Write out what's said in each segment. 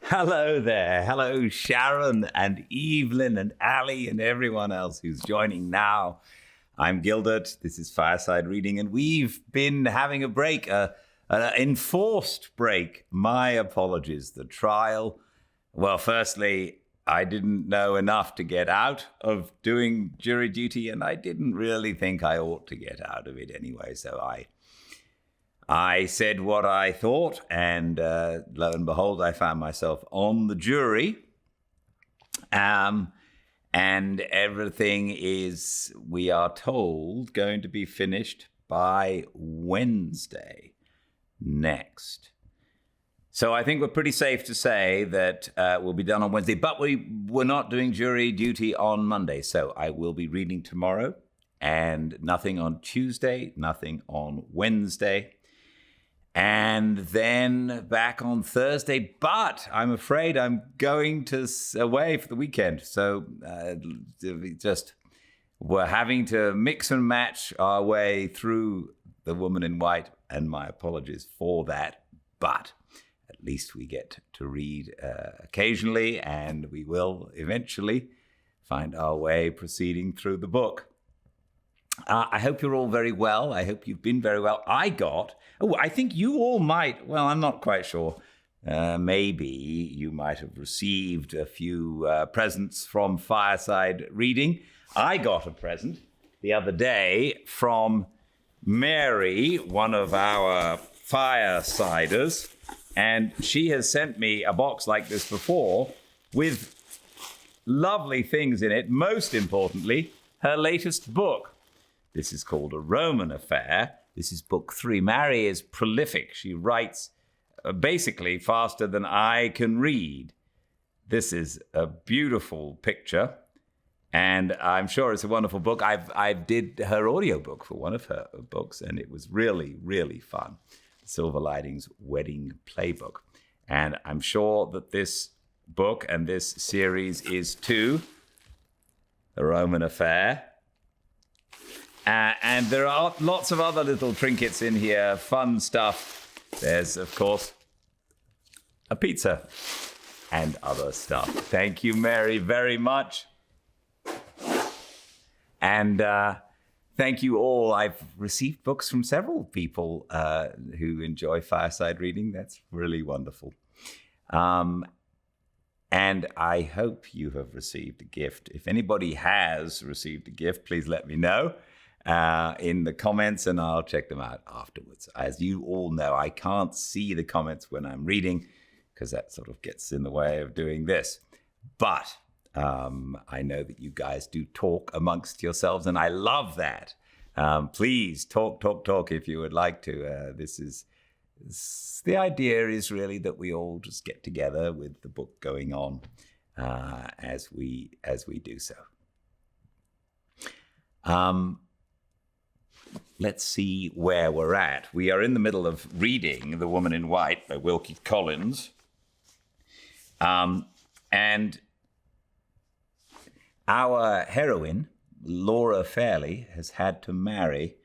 Hello there. Hello, Sharon and Evelyn and Ali and everyone else who's joining now. I'm Gildart. This is Fireside Reading, and we've been having a break, an enforced break. My apologies. The trial. Well, firstly, I didn't know enough to get out of doing jury duty, and I didn't really think I ought to get out of it anyway, so I said what I thought, and lo and behold, I found myself on the jury. And everything is, we are told, going to be finished by Wednesday next. So I think we're pretty safe to say that we'll be done on Wednesday, but we're not doing jury duty on Monday. So I will be reading tomorrow, and nothing on Tuesday, nothing on Wednesday. And then back on Thursday, but I'm afraid I'm going away for the weekend. So we're having to mix and match our way through The Woman in White, and my apologies for that. But at least we get to read occasionally, and we will eventually find our way proceeding through the book. I hope you're all very well. I hope you've been very well. I think you all might, well, I'm not quite sure. Maybe you might have received a few presents from Fireside Reading. I got a present the other day from Mary, one of our Firesiders, and she has sent me a box like this before with lovely things in it, most importantly, her latest book. This is called A Roman Affair. This is book 3. Mary is prolific. She writes basically faster than I can read. This is a beautiful picture, and I'm sure it's a wonderful book. I did her audiobook for one of her books, and it was really, really fun. Silver Linings Wedding Playbook. And I'm sure that this book and this series is too. A Roman Affair. And there are lots of other little trinkets in here, fun stuff. There's, of course, a pizza and other stuff. Thank you, Mary, very much. And thank you all. I've received books from several people who enjoy Fireside Reading. That's really wonderful. And I hope you have received a gift. If anybody has received a gift, please let me know in the comments, and I'll check them out afterwards. As you all know, I can't see the comments when I'm reading because that sort of gets in the way of doing this. But I know that you guys do talk amongst yourselves, and I love that. Please talk if you would like to. The idea is really that we all just get together with the book going on as we do so. Let's see where we're at. We are in the middle of reading The Woman in White by Wilkie Collins. And our heroine, Laura Fairley, has had to marry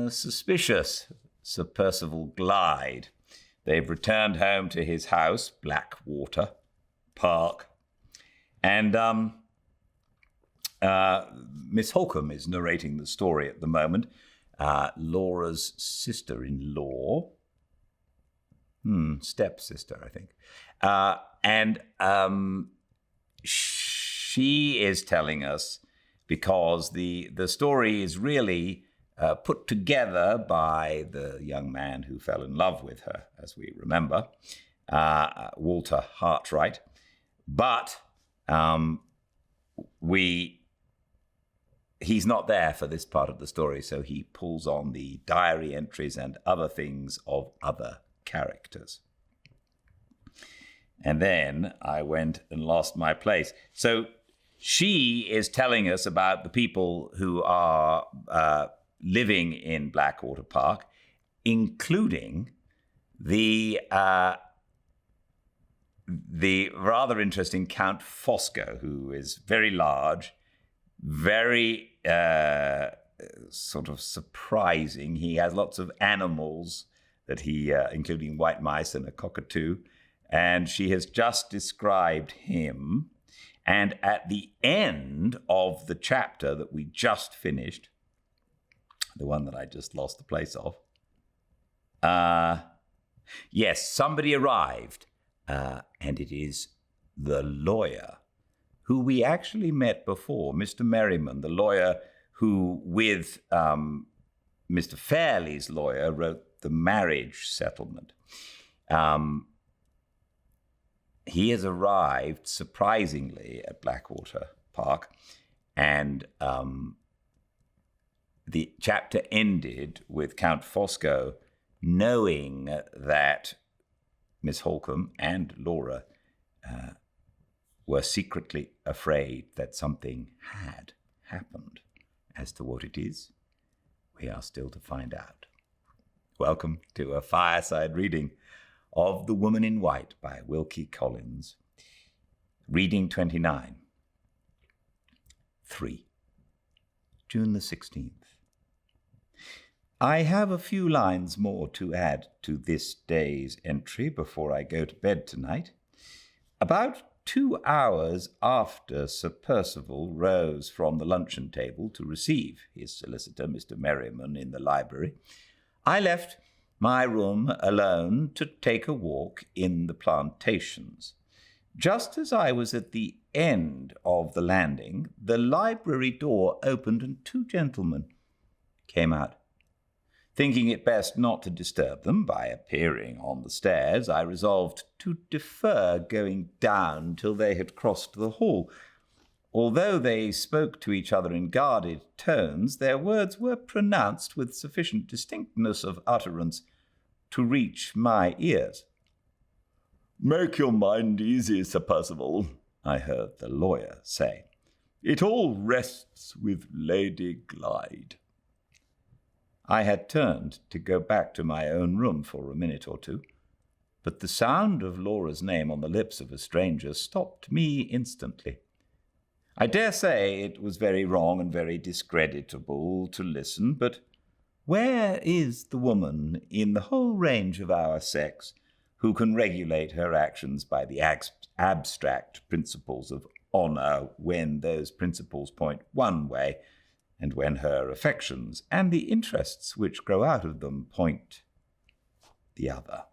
suspicious Sir Percival Glyde. They've returned home to his house, Blackwater Park, and Miss Holcomb is narrating the story at the moment. Laura's sister-in-law, stepsister, I think, and she is telling us, because the story is really put together by the young man who fell in love with her, as we remember, Walter Hartwright. But he's not there for this part of the story, so he pulls on the diary entries and other things of other characters. And then I went and lost my place. So she is telling us about the people who are living in Blackwater Park, including the rather interesting Count Fosco, who is very large, very sort of surprising. He has lots of animals that he, including white mice and a cockatoo, and she has just described him. And at the end of the chapter that we just finished, the one that I just lost the place of, yes, somebody arrived, and it is the lawyer who we actually met before, Mr. Merriman, the lawyer who, with Mr. Fairley's lawyer, wrote the marriage settlement. He has arrived, surprisingly, at Blackwater Park, and the chapter ended with Count Fosco knowing that Miss Holcomb and Laura were secretly afraid that something had happened. As to what it is, we are still to find out. Welcome to a fireside reading of The Woman in White by Wilkie Collins. Reading 29. 3. June the 16th. I have a few lines more to add to this day's entry before I go to bed tonight. About 2 hours after Sir Percival rose from the luncheon table to receive his solicitor, Mr. Merriman, in the library, I left my room alone to take a walk in the plantations. Just as I was at the end of the landing, the library door opened and 2 gentlemen came out. Thinking it best not to disturb them by appearing on the stairs, I resolved to defer going down till they had crossed the hall. Although they spoke to each other in guarded tones, their words were pronounced with sufficient distinctness of utterance to reach my ears. "Make your mind easy, Sir Percival," I heard the lawyer say. "It all rests with Lady Glyde." I had turned to go back to my own room for a minute or two, but the sound of Laura's name on the lips of a stranger stopped me instantly. I dare say it was very wrong and very discreditable to listen, but where is the woman in the whole range of our sex who can regulate her actions by the abstract principles of honor when those principles point one way, and when her affections and the interests which grow out of them point the other?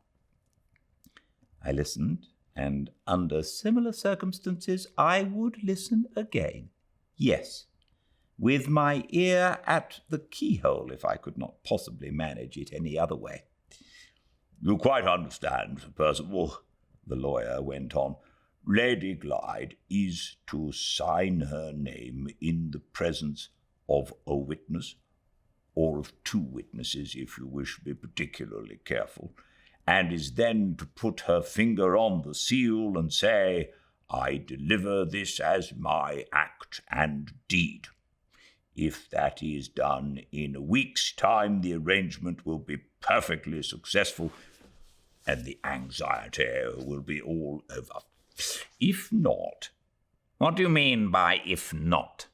I listened, and under similar circumstances I would listen again. Yes, with my ear at the keyhole, if I could not possibly manage it any other way. "You quite understand, Sir Percival," the lawyer went on. "Lady Glyde is to sign her name in the presence of a witness, or of 2 witnesses, if you wish to be particularly careful, and is then to put her finger on the seal and say, 'I deliver this as my act and deed.' If that is done in a week's time, the arrangement will be perfectly successful, and the anxiety will be all over. If not—" "What do you mean by if not?"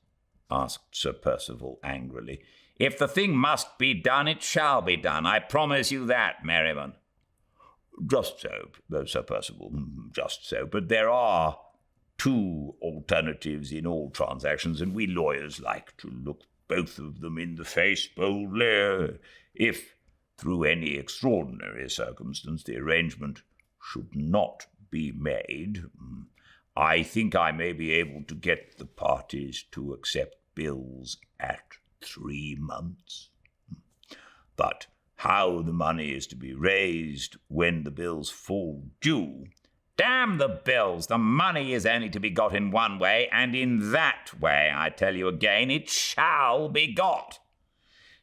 asked Sir Percival angrily. "If the thing must be done, it shall be done. I promise you that, Merriman." "Just so, Sir Percival, just so. But there are 2 alternatives in all transactions, and we lawyers like to look both of them in the face boldly. If, through any extraordinary circumstance, the arrangement should not be made, I think I may be able to get the parties to accept bills at 3 months. But how the money is to be raised when the bills fall due—" "Damn the bills! The money is only to be got in one way, and in that way, I tell you again, it shall be got.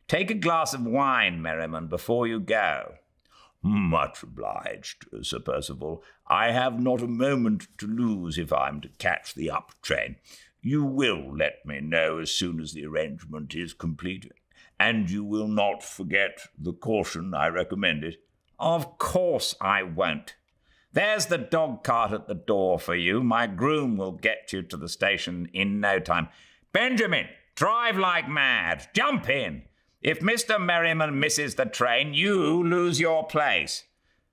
Take a glass of wine, Merriman, before you go." "Much obliged, Sir Percival. I have not a moment to lose if I'm to catch the up train. You will let me know as soon as the arrangement is complete, and you will not forget the caution I recommended." "Of course I won't. There's the dog cart at the door for you. My groom will get you to the station in no time. Benjamin, drive like mad. Jump in. If Mr. Merriman misses the train, you lose your place.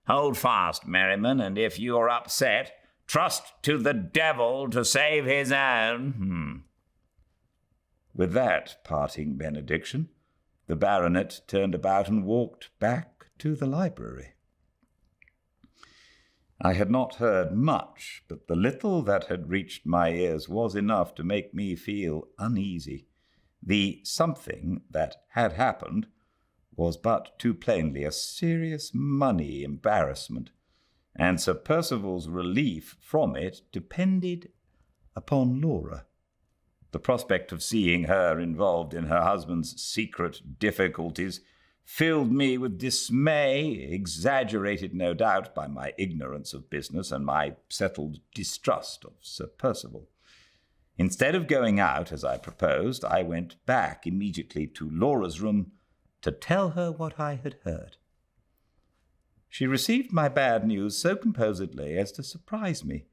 Hold fast, Merriman, and if you are upset, trust to the devil to save his own. With that parting benediction, the baronet turned about and walked back to the library. I had not heard much, but the little that had reached my ears was enough to make me feel uneasy. The something that had happened was but too plainly a serious money embarrassment, and Sir Percival's relief from it depended upon Laura. The prospect of seeing her involved in her husband's secret difficulties filled me with dismay, exaggerated no doubt by my ignorance of business and my settled distrust of Sir Percival. Instead of going out as I proposed, I went back immediately to Laura's room to tell her what I had heard. She received my bad news so composedly as to surprise me.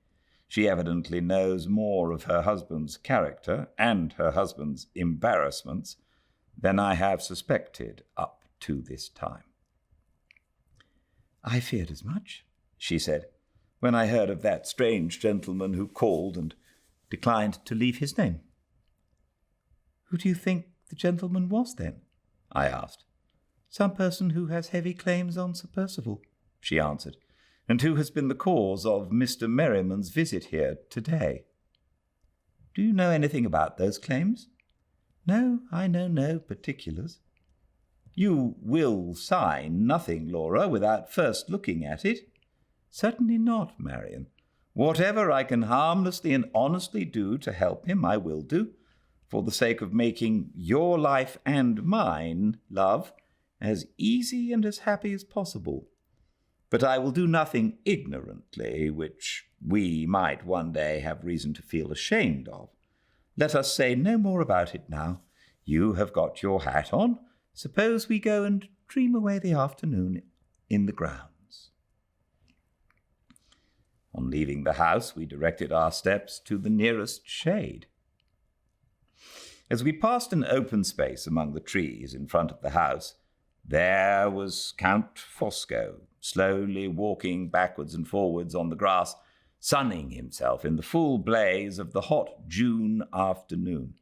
She evidently knows more of her husband's character and her husband's embarrassments than I have suspected up to this time. "I feared as much," she said, "when I heard of that strange gentleman who called and declined to leave his name." "Who do you think the gentleman was, then?" I asked. "Some person who has heavy claims on Sir Percival," she answered, "and who has been the cause of Mr. Merriman's visit here today." "Do you know anything about those claims?" "No, I know no particulars." "You will sign nothing, Laura, without first looking at it?" "Certainly not, Marian. Whatever I can harmlessly and honestly do to help him, I will do, for the sake of making your life and mine, love, as easy and as happy as possible. But I will do nothing ignorantly, which we might one day have reason to feel ashamed of. Let us say no more about it now. You have got your hat on. Suppose we go and dream away the afternoon in the grounds." On leaving the house, we directed our steps to the nearest shade. As we passed an open space among the trees in front of the house, there was Count Fosco, slowly walking backwards and forwards on the grass, sunning himself in the full blaze of the hot June afternoon.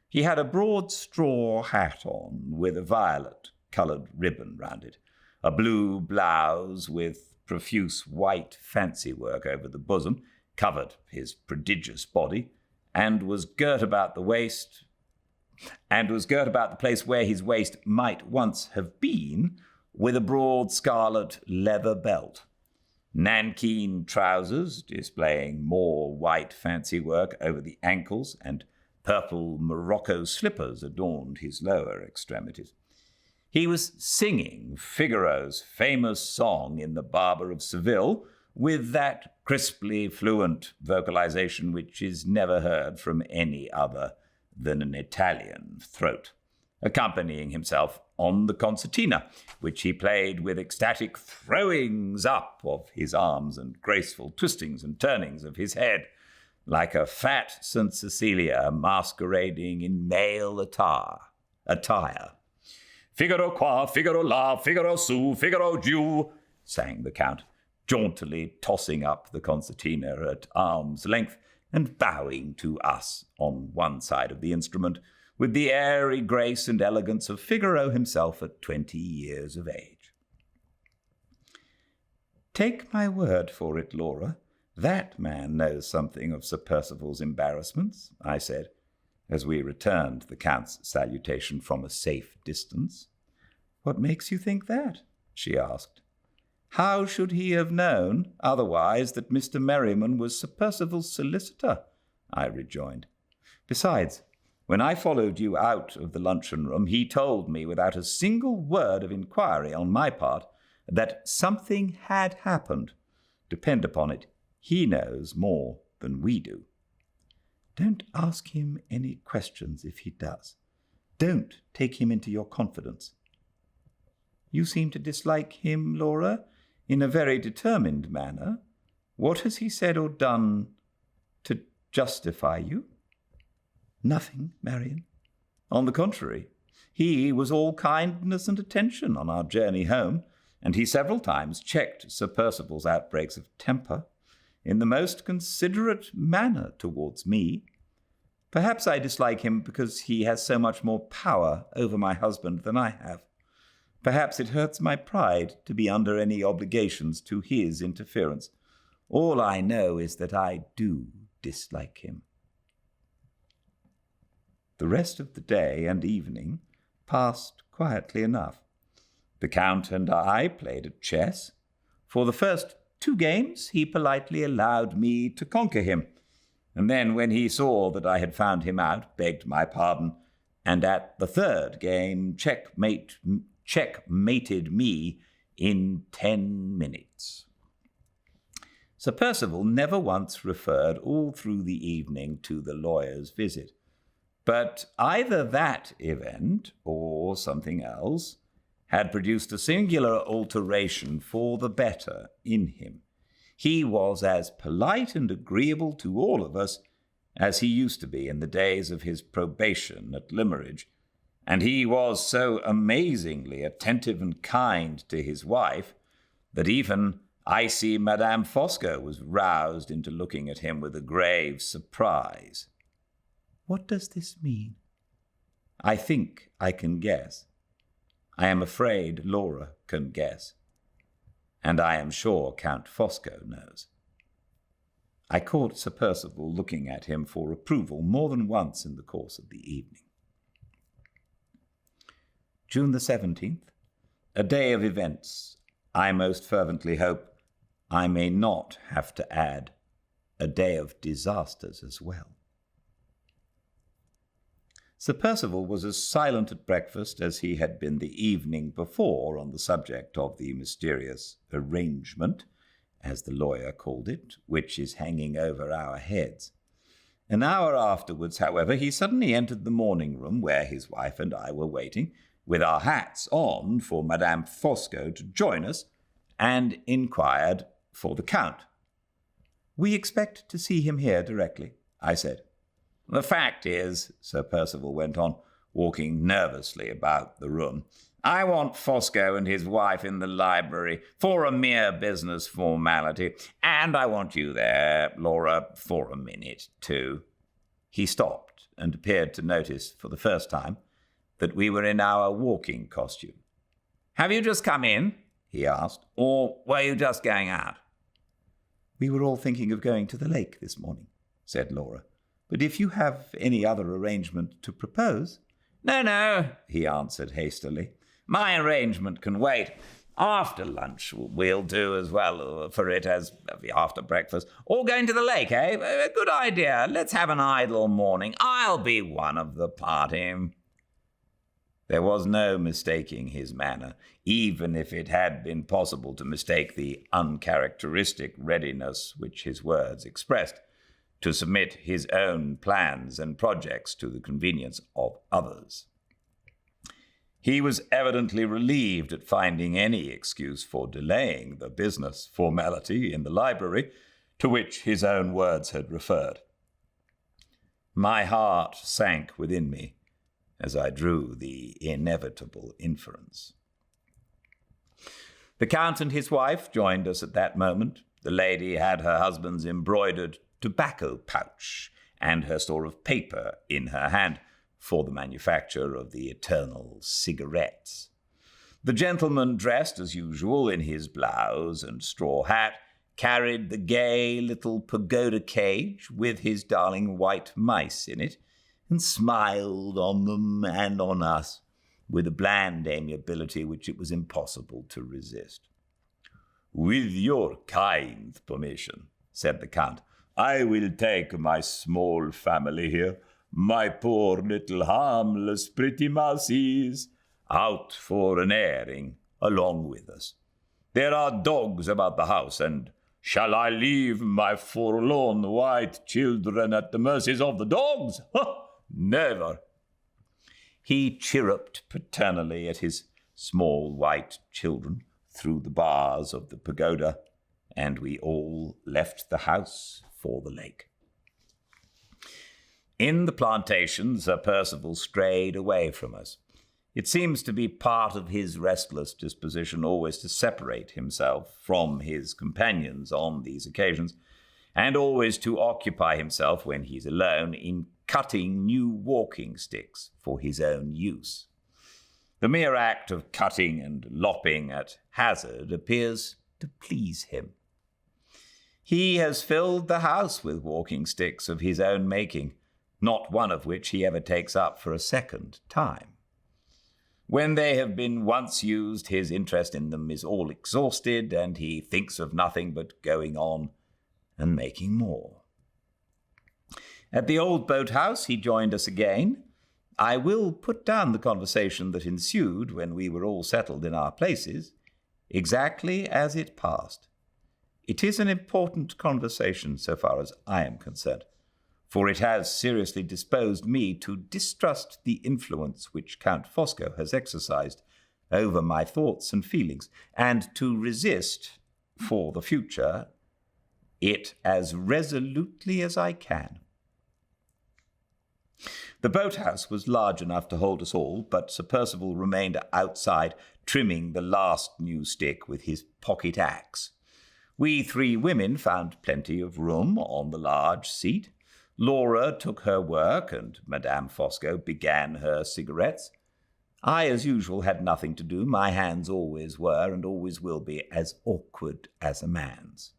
He had a broad straw hat on with a violet-coloured ribbon round it, a blue blouse with profuse white fancy work over the bosom covered his prodigious body, and was girt about the place where his waist might once have been, with a broad scarlet leather belt. Nankeen trousers, displaying more white fancy work over the ankles, and purple Morocco slippers adorned his lower extremities. He was singing Figaro's famous song in The Barber of Seville with that crisply fluent vocalization which is never heard from any other than an Italian throat, accompanying himself on the concertina, which he played with ecstatic throwings up of his arms and graceful twistings and turnings of his head, like a fat St. Cecilia masquerading in male attire. "Figaro qua, Figaro là, Figaro su, Figaro giù," sang the Count, jauntily tossing up the concertina at arm's length and bowing to us on one side of the instrument with the airy grace and elegance of Figaro himself at 20 years of age. "Take my word for it, Laura, that man knows something of Sir Percival's embarrassments," I said, as we returned the Count's salutation from a safe distance. "What makes you think that?" she asked. "How should he have known, otherwise, that Mr. Merriman was Sir Percival's solicitor?" I rejoined. "Besides, when I followed you out of the luncheon-room, he told me, without a single word of inquiry on my part, that something had happened. Depend upon it, he knows more than we do." "Don't ask him any questions if he does. Don't take him into your confidence." "You seem to dislike him, Laura, in a very determined manner. What has he said or done to justify you?" "Nothing, Marian. On the contrary, he was all kindness and attention on our journey home, and he several times checked Sir Percival's outbreaks of temper in the most considerate manner towards me. Perhaps I dislike him because he has so much more power over my husband than I have. Perhaps it hurts my pride to be under any obligations to his interference. All I know is that I do dislike him. The rest of the day and evening passed quietly enough. The Count and I played at chess. For the first 2 games, he politely allowed me to conquer him, and then when he saw that I had found him out, begged my pardon, and at the 3rd game checkmated me in 10 minutes. Sir Percival never once referred all through the evening to the lawyer's visit, but either that event or something else had produced a singular alteration for the better in him. He was as polite and agreeable to all of us as he used to be in the days of his probation at Limmeridge, and he was so amazingly attentive and kind to his wife that even icy Madame Fosco was roused into looking at him with a grave surprise. What does this mean? I think I can guess. I am afraid Laura can guess. And I am sure Count Fosco knows. I caught Sir Percival looking at him for approval more than once in the course of the evening. June the 17th, a day of events. I most fervently hope I may not have to add a day of disasters as well. Sir Percival was as silent at breakfast as he had been the evening before on the subject of the mysterious arrangement, as the lawyer called it, which is hanging over our heads. An hour afterwards, however, he suddenly entered the morning-room where his wife and I were waiting, with our hats on for Madame Fosco to join us, and inquired for the Count. "We expect to see him here directly," I said. "The fact is," Sir Percival went on, walking nervously about the room, "I want Fosco and his wife in the library for a mere business formality, and I want you there, Laura, for a minute, too." He stopped and appeared to notice for the first time that we were in our walking costume. "Have you just come in?" he asked, "or were you just going out?" "We were all thinking of going to the lake this morning," said Laura. "But if you have any other arrangement to propose—" No, he answered hastily. "My arrangement can wait. After lunch we'll do as well for it as after breakfast. Or going to the lake, eh? A good idea. Let's have an idle morning. I'll be one of the party." There was no mistaking his manner, even if it had been possible to mistake the uncharacteristic readiness which his words expressed to submit his own plans and projects to the convenience of others. He was evidently relieved at finding any excuse for delaying the business formality in the library to which his own words had referred. My heart sank within me as I drew the inevitable inference. The Count and his wife joined us at that moment. The lady had her husband's embroidered tobacco pouch and her store of paper in her hand for the manufacture of the eternal cigarettes. The gentleman, dressed as usual in his blouse and straw hat, carried the gay little pagoda cage with his darling white mice in it, and smiled on them and on us with a bland amiability which it was impossible to resist. "With your kind permission," said the Count, "I will take my small family here, my poor little harmless pretty mousies, out for an airing along with us. There are dogs about the house, and shall I leave my forlorn white children at the mercies of the dogs? Never." He chirruped paternally at his small white children through the bars of the pagoda, and we all left the house for the lake. In the plantation, Sir Percival strayed away from us. It seems to be part of his restless disposition always to separate himself from his companions on these occasions, and always to occupy himself, when he's alone, in cutting new walking sticks for his own use. The mere act of cutting and lopping at hazard appears to please him. He has filled the house with walking sticks of his own making, not one of which he ever takes up for a second time. When they have been once used, his interest in them is all exhausted, and he thinks of nothing but going on and making more. At the old boathouse, he joined us again. I will put down the conversation that ensued when we were all settled in our places, exactly as it passed. It is an important conversation so far as I am concerned, for it has seriously disposed me to distrust the influence which Count Fosco has exercised over my thoughts and feelings, and to resist, for the future, it as resolutely as I can. The boathouse was large enough to hold us all, but Sir Percival remained outside, trimming the last new stick with his pocket axe. We 3 women found plenty of room on the large seat. Laura took her work, and Madame Fosco began her cigarettes. I, as usual, had nothing to do. My hands always were, and always will be, as awkward as a man's.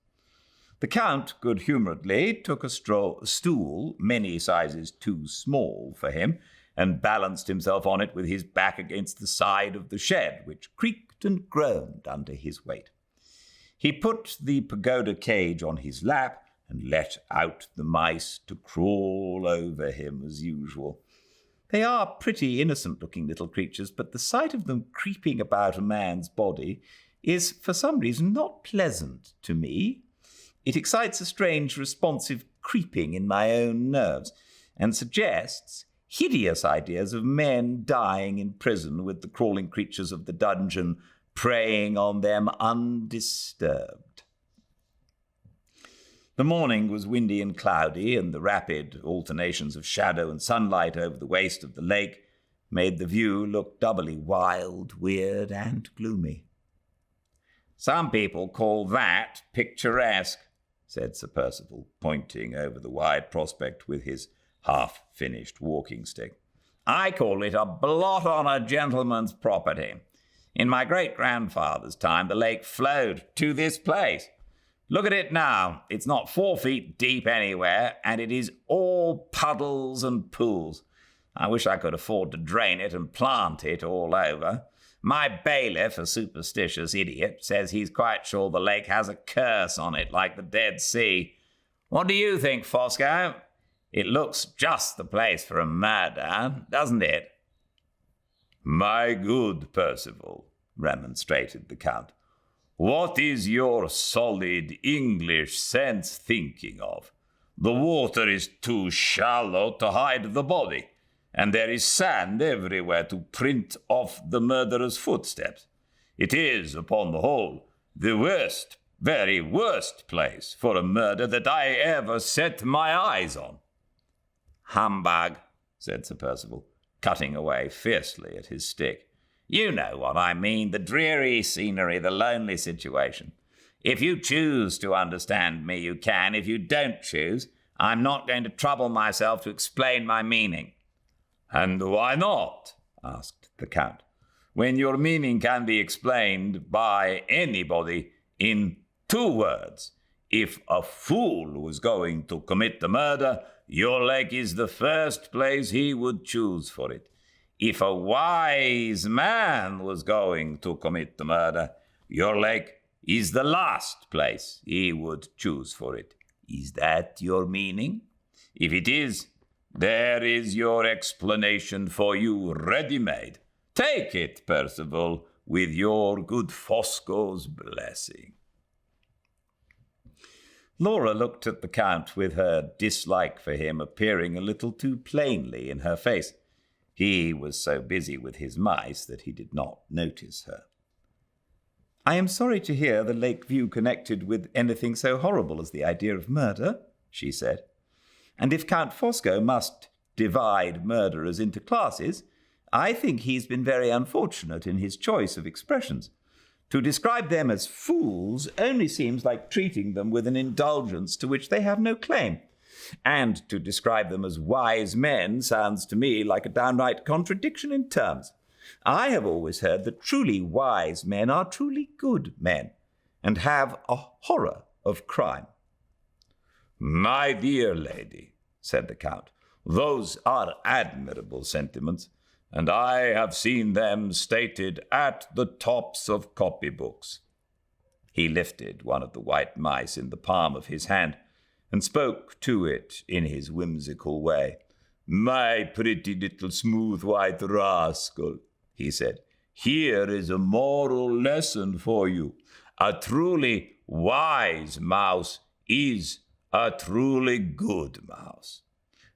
The Count, good-humouredly, took a stool many sizes too small for him, and balanced himself on it with his back against the side of the shed, which creaked and groaned under his weight. He put the pagoda cage on his lap and let out the mice to crawl over him as usual. They are pretty innocent-looking little creatures, but the sight of them creeping about a man's body is, for some reason, not pleasant to me. It excites a strange responsive creeping in my own nerves, and suggests hideous ideas of men dying in prison with the crawling creatures of the dungeon preying on them undisturbed. The morning was windy and cloudy, and the rapid alternations of shadow and sunlight over the waste of the lake made the view look doubly wild, weird, and gloomy. "Some people call that picturesque," said Sir Percival, pointing over the wide prospect with his half-finished walking stick. "I call it a blot on a gentleman's property. In my great-grandfather's time, the lake flowed to this place. Look at it now. It's not 4 feet deep anywhere, and it is all puddles and pools. I wish I could afford to drain it and plant it all over. My bailiff, a superstitious idiot, says he's quite sure the lake has a curse on it, like the Dead Sea. What do you think, Fosco? It looks just the place for a murder, doesn't it?" "My good Percival," remonstrated the Count, "what is your solid English sense thinking of? The water is too shallow to hide the body, and there is sand everywhere to print off the murderer's footsteps. It is, upon the whole, the worst, very worst place for a murder that I ever set my eyes on." "Humbug," said Sir Percival, cutting away fiercely at his stick. "You know what I mean, the dreary scenery, the lonely situation. If you choose to understand me, you can. If you don't choose, I'm not going to trouble myself to explain my meaning." "And why not?" asked the Count, "when your meaning can be explained by anybody in 2 words. If a fool was going to commit the murder, your lake is the first place he would choose for it. If a wise man was going to commit the murder, your lake is the last place he would choose for it. Is that your meaning? If it is, there is your explanation for you ready-made. Take it, Percival, with your good Fosco's blessing." Laura looked at the Count with her dislike for him appearing a little too plainly in her face. He was so busy with his mice that he did not notice her. "I am sorry to hear the lake view connected with anything so horrible as the idea of murder," she said. "And if Count Fosco must divide murderers into classes, I think he's been very unfortunate in his choice of expressions. To describe them as fools only seems like treating them with an indulgence to which they have no claim. And to describe them as wise men sounds to me like a downright contradiction in terms. I have always heard that truly wise men are truly good men, and have a horror of crime. "My dear lady," said the Count, "those are admirable sentiments, and I have seen them stated at the tops of copybooks." He lifted one of the white mice in the palm of his hand and spoke to it in his whimsical way. "My pretty little smooth white rascal," he said, "here is a moral lesson for you. A truly wise mouse is a truly good mouse.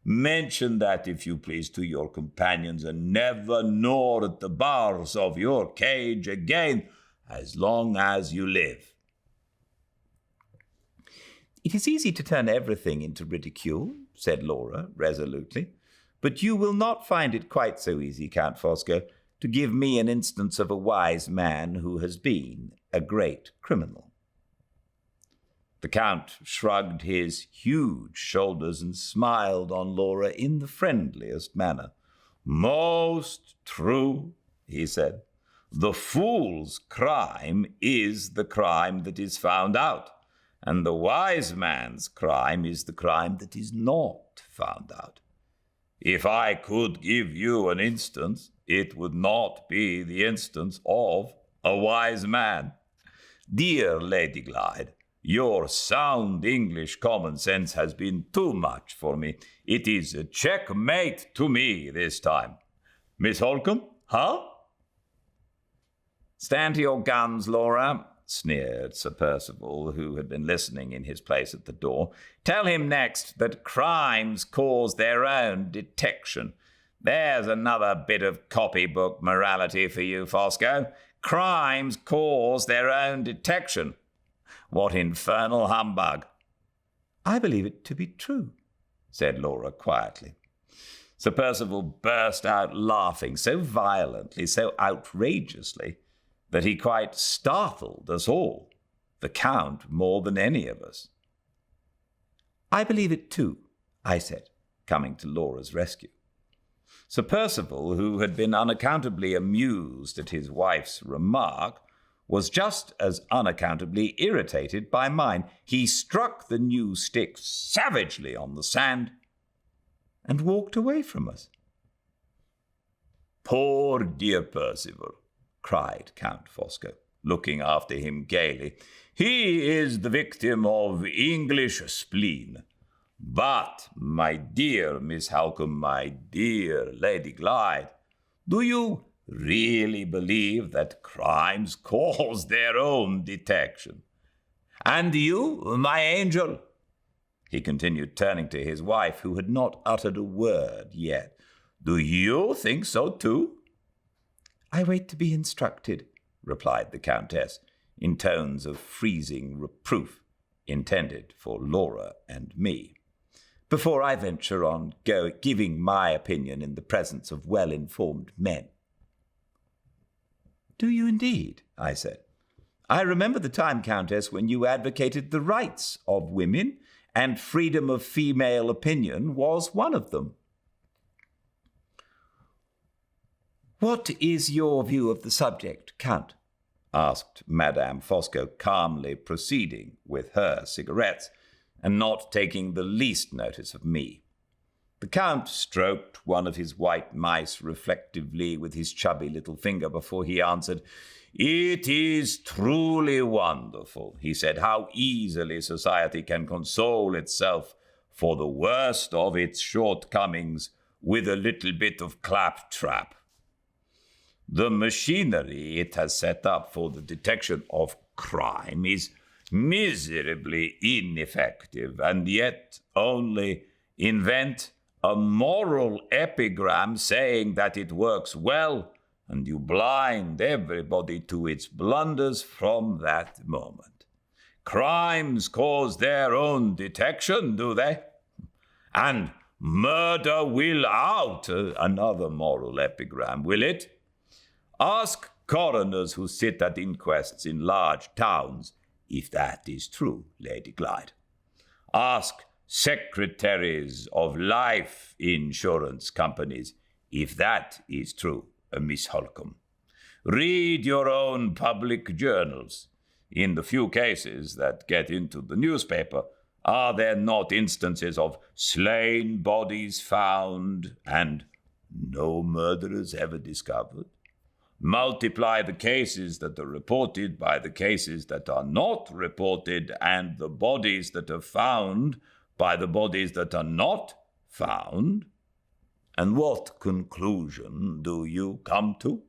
Mention that, if you please, to your companions, and never gnaw at the bars of your cage again as long as you live." "It is easy to turn everything into ridicule," said Laura resolutely, "but you will not find it quite so easy, Count Fosco, to give me an instance of a wise man who has been a great criminal." The Count shrugged his huge shoulders and smiled on Laura in the friendliest manner. "Most true," he said. "The fool's crime is the crime that is found out, and the wise man's crime is the crime that is not found out. If I could give you an instance, it would not be the instance of a wise man. Dear Lady Glyde, your sound English common sense has been too much for me. It is a checkmate to me this time. Miss Holcomb, huh?" "Stand to your guns, Laura," sneered Sir Percival, who had been listening in his place at the door. "Tell him next that crimes cause their own detection. There's another bit of copybook morality for you, Fosco. Crimes cause their own detection. What infernal humbug!" "I believe it to be true," said Laura quietly. Sir Percival burst out laughing so violently, so outrageously, that he quite startled us all, the Count more than any of us. "I believe it too," I said, coming to Laura's rescue. Sir Percival, who had been unaccountably amused at his wife's remark, was just as unaccountably irritated by mine. He struck the new stick savagely on the sand and walked away from us. "Poor dear Percival," cried Count Fosco, looking after him gaily. "He is the victim of English spleen. But, my dear Miss Holcomb, my dear Lady Glyde, do you really believe that crimes cause their own detection? And you, my angel," he continued, turning to his wife, who had not uttered a word yet, "do you think so too?" "I wait to be instructed," replied the Countess, in tones of freezing reproof intended for Laura and me, "before I venture on giving my opinion in the presence of well-informed men." "Do you indeed?" I said. "I remember the time, Countess, when you advocated the rights of women, and freedom of female opinion was one of them." "What is your view of the subject, Count?" asked Madame Fosco, calmly proceeding with her cigarettes, and not taking the least notice of me. The Count stroked one of his white mice reflectively with his chubby little finger before he answered. "It is truly wonderful," he said, "how easily society can console itself for the worst of its shortcomings with a little bit of claptrap. The machinery it has set up for the detection of crime is miserably ineffective, and yet only invent a moral epigram saying that it works well, and you blind everybody to its blunders from that moment. Crimes cause their own detection, do they? And Murder will out. Another moral epigram, will it? Ask coroners who sit at inquests in large towns if that is true, Lady Glyde. Ask secretaries of life insurance companies if that is true, Miss Holcomb. Read your own public journals. In the few cases that get into the newspaper, are there not instances of slain bodies found and no murderers ever discovered? Multiply the cases that are reported by the cases that are not reported and the bodies that are found by the bodies that are not found. And what conclusion do you come to?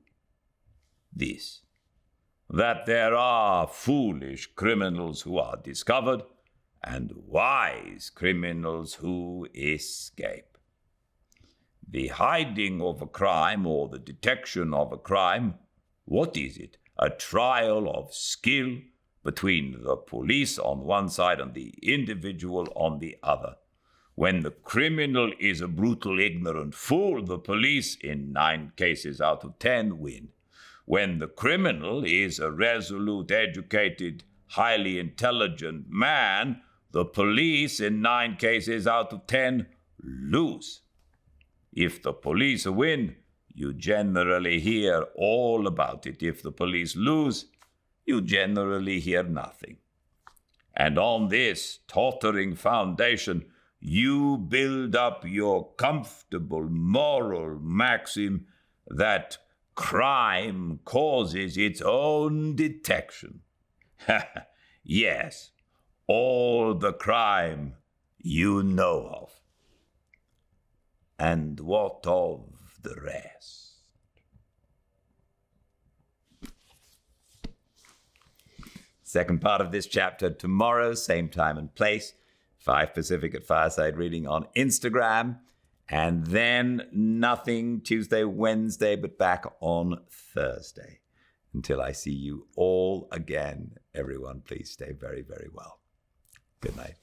This: that there are foolish criminals who are discovered and wise criminals who escape. The hiding of a crime or the detection of a crime, what is it? A trial of skill between the police on one side and the individual on the other. When the criminal is a brutal, ignorant fool, the police, in 9 cases out of 10, win. When the criminal is a resolute, educated, highly intelligent man, the police, in 9 cases out of 10, lose. If the police win, you generally hear all about it. If the police lose, you generally hear nothing. And on this tottering foundation, you build up your comfortable moral maxim that crime causes its own detection. Yes, all the crime you know of. And what of the rest? Second part of this chapter tomorrow, same time and place, 5 Pacific at Fireside Reading on Instagram. And then nothing Tuesday, Wednesday, but back on Thursday. Until I see you all again, everyone, please stay very, very well. Good night.